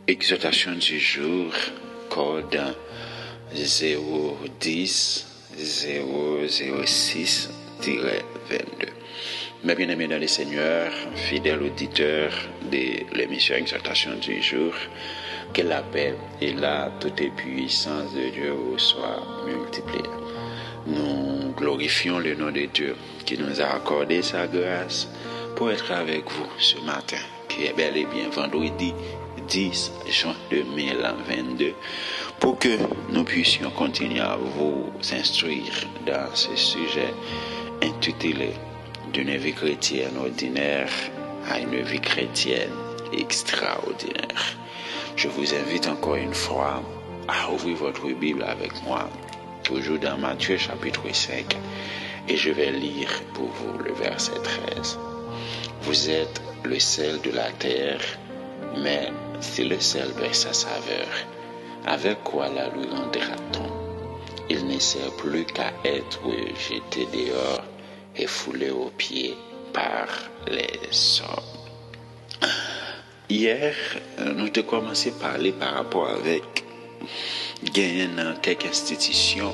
Exhortation du jour, code 010 006-22. Mes bien-aimés dans le Seigneur, fidèles auditeurs de l'émission Exhortation du jour, que la paix et la toute-puissance de Dieu vous soient multipliées. Nous glorifions le nom de Dieu qui nous a accordé sa grâce pour être avec vous ce matin, qui est bel et bien vendredi 10 juin 2022, pour que nous puissions continuer à vous instruire dans ce sujet intitulé d'une vie chrétienne ordinaire à une vie chrétienne extraordinaire. Je vous invite encore une fois à ouvrir votre Bible avec moi, toujours dans Matthieu chapitre 5, et je vais lire pour vous le verset 13. Vous êtes le sel de la terre, mais si le sel perd sa saveur, avec quoi la lui rendra-t-on? Il ne sert plus qu'à être jeté dehors et foulé aux pieds par les hommes. Hier, nous avons commencé à parler par rapport avec dans quelques institutions,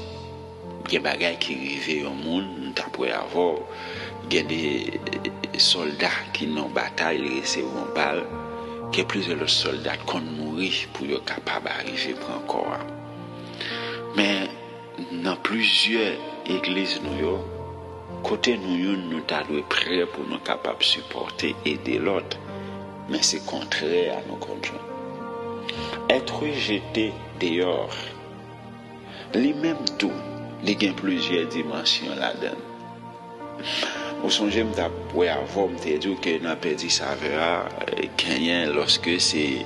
des bagages qui arrivent au monde, après avoir des soldats qui n'ont bataille recevoir une balle, que plusieurs soldats qui ont mouru pour être capables d'arriver pour encore. Mais dans plusieurs églises, côté nous sommes prêts pour nous capables de supporter et aider l'autre. Mais c'est contraire à nos conjoints. Être jeté dehors, lui-même tout, il y a plusieurs dimensions là-dedans. Vous songez, pour avoir dit que nous avons perdu sa vie, lorsque c'est,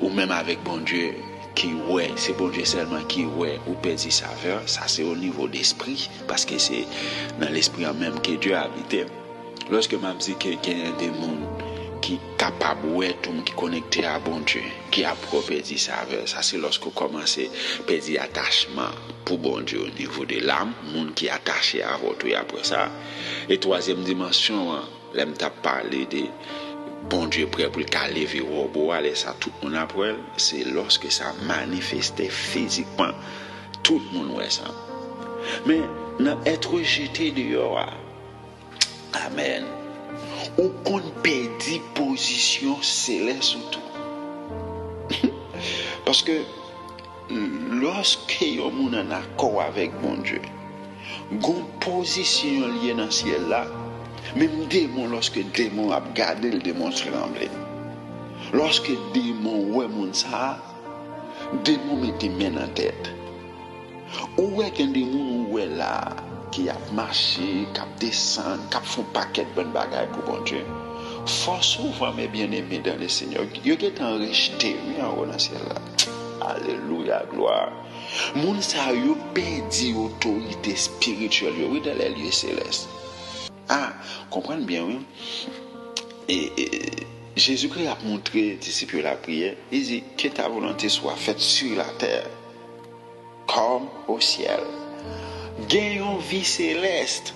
ou même avec bon Dieu, qui ouais, c'est bon Dieu seulement qui ouais, ou perdu sa vie, ça c'est au niveau d'esprit, parce que c'est dans l'esprit même que Dieu a habité. Lorsque je dis qu'il y a des mondes qui sont capables, qui sont connectés à bon Dieu, qui a perdu sa vie, ça c'est lorsque vous commencez à perdre attachement pour bon Dieu au niveau de l'âme, monde qui est attaché à votre et après ça. Et troisième dimension, l'aime t'a parlé de bon Dieu prêt pour le caler vers robot, aller ça tout le monde après, c'est lorsque ça manifestait physiquement, tout le monde voit ça. Mais être jeté dehors, amen. Ou qu'on perdit position céleste tout. Parce que lorsque yon moun en accord avec bon Dieu, gon position liée dans le ciel là, même démon, lorsque démon a gardé le démon tremblé. Lorsque démon ouais moun ça, démon mette main en tête. Ou ouais qu'un démon ouais là qui a marché, qui a descendu, qui a fait un paquet de bonnes bagailles pour bon Dieu. Fort souvent, mes bien-aimés dans le Seigneur, ils ont enregistré en haut dans le ciel là. Alléluia, gloire. Moun sa yo perdu autorité spirituelle oui dans les lieux célestes. Comprenez bien, oui. Et Jésus-Christ a montré aux disciples la prière. Il dit que ta volonté soit faite sur la terre comme au ciel. Gagnons vie céleste.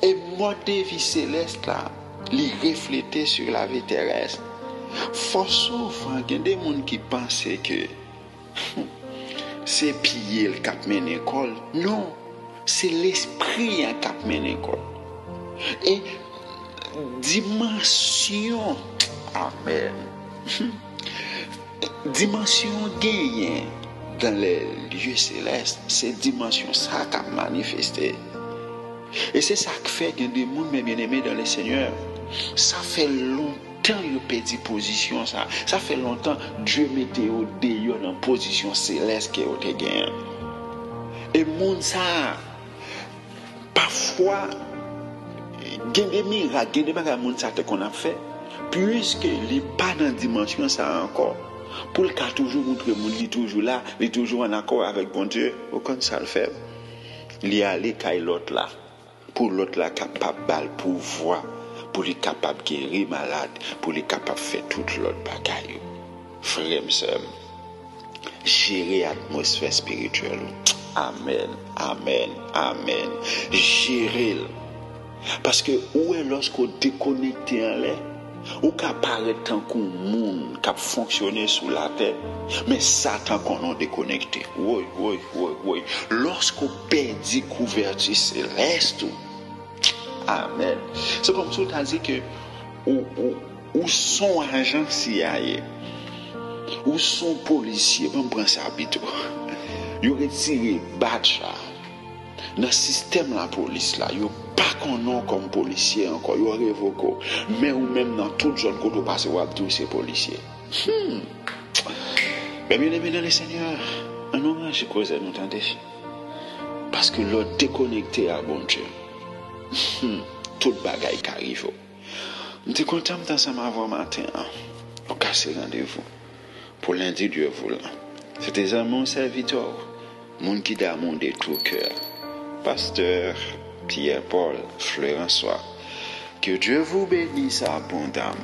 Et mode de vie céleste là, les refléter sur la vie terrestre. Faut souvent, il y a des gens qui pensent que c'est pied le cap mène école. Non, c'est l'esprit qui cap mène école. Et dimension, amen. Dimension gagnée dans les lieux célestes, c'est dimension ça qui a manifesté. Et c'est ça qui fait que des gens bien-aimés dans le Seigneur, ça fait longtemps qu'ils ont perdu position ça. Ça fait longtemps Dieu mettait au dehors dans position céleste qui ont gagné. Et monde ça parfois il y a des miracles, il y a des bagages qu'on a fait, puisqu'il n'est pas dans la dimension ça encore. Pour le cas toujours montrer mon il est toujours là, il est toujours en accord avec bon Dieu, aucun ça le fait. Il y a allé caille l'autre là, pour l'autre là capable de pouvoir, pour lui capable de guérir malade, pour lui capable de faire toute l'autre bagaille. Frère et sœur, gérer l'atmosphère spirituelle. Amen, amen, amen. Gérer. Parce que où est lorsqu'on déconnecte en l'air, Ou ka paraître tant qu'on monde qui fonctionner sous la terre, mais Satan qu'on a déconnecté. Oui, oui, oui, oui. Lorsqu'on perdit couverture céleste, amen. C'est comme ça tu as dit que ou son agent CIA, ou son policier, on prend ça habitude. Il retiré badge là. Dans le système de la police là, yo pas qu'on nom comme policier encore, yo révoqué. Mais ou même dans toute zone qu'on passe, ou abdou c'est policier. Mais bien aimé dans le Seigneur, un homme je cause nous tenter. Parce que l'autre déconnecté à bon Dieu. Tout bagaille qui arrive. Je suis content d'ensemble avant matin. Pour casser rendez-vous. Pour lundi Dieu voulant. C'était mon serviteur. Mon qui d'amour de tout cœur. Pasteur Pierre-Paul Fleurançois. Que Dieu vous bénisse abondamment.